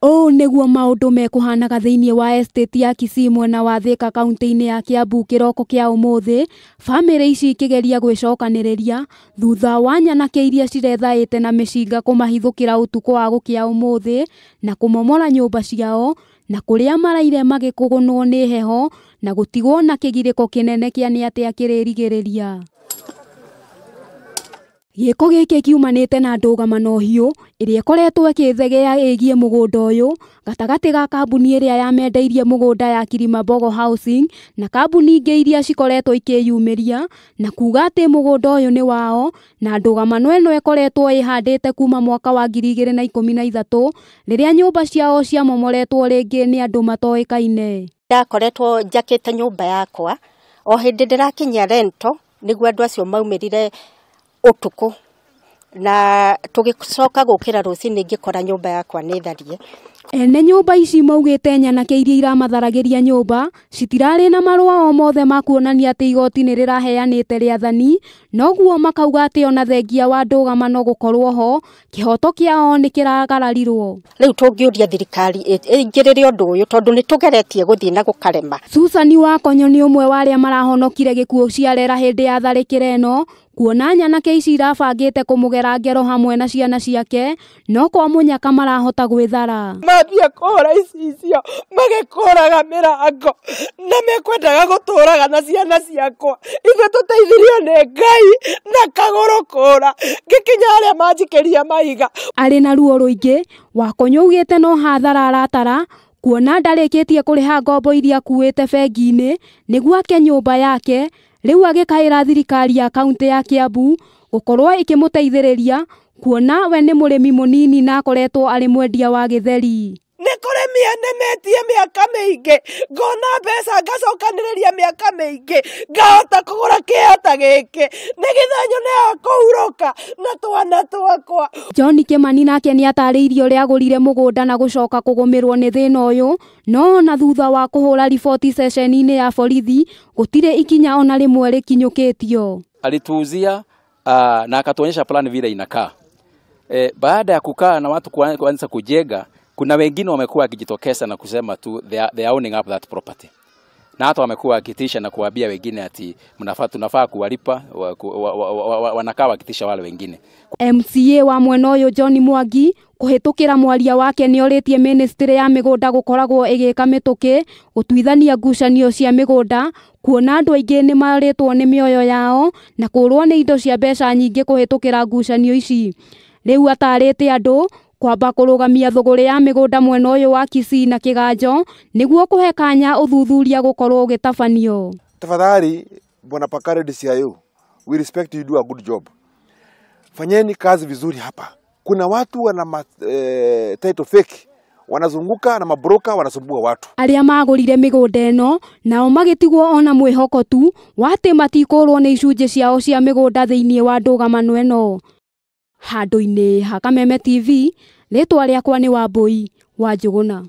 O nĩguo maũndũ mekuhanaga thĩinĩ wa estate ya Kisii mwena wa Thika kaunti-inĩ ya Kiambu kĩroko kĩa ũmũthĩ, famĩlĩ ici ikĩgeria gwĩcokanĩrĩria thutha wa nyanake iria cirethaĩte na mĩcinga kũmahithũkĩra ũtukũ wa gũkĩa ũmũthĩ na kũmomora nyũmba ciao, na kũrĩa maraire magĩkũgũnwo nĩ heho na gũtigwo na kĩgirĩko kĩnene kĩa nĩ atĩa kĩrĩrigĩrĩria. Gĩko gĩkĩ kiumanĩte na Ndugamano hiũ ĩrĩa ĩkoretwo ĩkĩthegea ĩgiĩ mũgũnda ũyũ gatagatĩ ga kambuni ĩrĩa yamendeirie mũgũnda ya Kirimambogo Housing na kambuni ingĩ iria cikoretwo ikĩyumĩria na kuga atĩ mũgũnda ũyũ nĩ wao, na Ndugamano ĩno ĩkoretwo ĩhandĩte kuma mwaka wa 2013 rĩrĩa nyũmba ciao ciamomoretwo rĩngĩ nĩ andũ matoĩkaine. Ndakoretwo njakĩte nyũmba yakwa o hĩndĩ ndĩrakinyia rento nĩguo andũ acio maumĩrire utuku na tugicoka gukira rucinĩ ngikora nyumba yakwa nĩ tharie. Ene nyumba ici maugĩte nyanake iria iramatharagĩria nyumba citirarĩ na marũa o mothe ma kuonania atĩ igoti nĩ rĩraheanĩte rĩathani, noguo makauga atĩ ona thengia wa Ndugamano gũkorwo ho kĩhoto kĩao nĩ kĩragararirwo. Rĩu tũngĩũria thirikari ĩingĩrĩre ũndũ ũyũ tondũ nĩ tũgeretie gũthiĩ na gũkarema. Susan wa Konyo nĩ ũmwe wa arĩa marahonokire gĩkuũ cia rera hĩndĩ ya tharĩkĩra ĩno, kuona nyanake ici irabangĩte kũmũgera ngero hamwe na ciana ciake, no kwa mũnyaka marahota gwĩthara. Mambia kũhũra icio magĩkũraga mĩrango na mekwendaga gũtũraga na ciana ciakwa. Ithuĩ tũteithirio nĩ Ngai na kagũrũ kũra ngĩkinya arĩa manjikĩria mahiga. Arĩ na ruo rũingĩ, Wakonyo ugĩte no hathara aratara kuona ndarĩkĩtie kũrĩha ngombo iria akuĩte bengi-inĩ nĩguo ake nyũmba yake. Rĩu agĩkaĩra thirikari ya kaunti ya Kiambu gũkorwo ĩkĩmũteithĩrĩria kuona we nĩ mũrĩmi mũnini na akoretwo arĩ mwendia wa gĩtheri. Nĩ kũrĩmia nemetie mĩaka mĩingĩ, ngona mbeca ngacokanĩrĩria mĩaka mĩingĩ, ngahota kũgũra kĩhota gĩkĩ nĩgetha nyone ya kũhurũka na twana twakwa. John Kimani nake nĩ atarĩirie ũrĩa agũrire mũgũnda na gũcoka kũgũmĩrwo nĩ thĩna ũyũ, no na thutha wa kũhũra riboti ceceni-inĩ ya borithi gũtirĩ ikinya ona rĩmwe rĩkinyũkĩtio. Alituuzia na akatuonyesha plan vile inakaa. Baada ya kukaa na watu kuanza kujenga, kuna wengine wamekuwa wakijitokeza na kusema tu they are owning up that property. Na hata wamekuwa wakitisha na kuambia wengine ati tunafaa kuwalipa, wanakaa wakitisha wale wengine. MCA wa mwena ũyũ John Mwangi kũhĩtũkĩra mwaria wake nĩ orĩtie ministry ya mĩgũnda gũkoragwo ĩgĩka mĩtũkĩ gũtuithania ngucanio cia mĩgũnda, kuona andũ aingĩ nĩ marĩtwo nĩ mĩoyo yao na kũrwo nĩ indo cia mbeca nyingĩ kũhĩtũkĩra ngucanio ici. Rĩu atarĩte andũ kwamba kũrũgamia thũgũrĩ ya mĩgũnda mwena ũyũ wa Kisii na Kĩganjo nĩguo kũhe kanya ũthuthuria gũkorwo ũgĩtabanio. Tafadhali bwana Pakare DCIO, we respect you, do a good job. Fanyeni kazi vizuri hapa. Kuna watu wana title fake wanazunguka na mabroka wanasumbua watu. Arĩa magũrire mĩgũnda ĩno nao magĩtigwo ona mwĩhoko tu watĩ matikũrwo nĩ icunjĩ ciao cia mĩgũnda thĩinĩ wa Ndugamano ĩno. Handũ-inĩ ha Kameme TV, rĩtwa rĩakwa nĩ Wambui wa Njũgũna.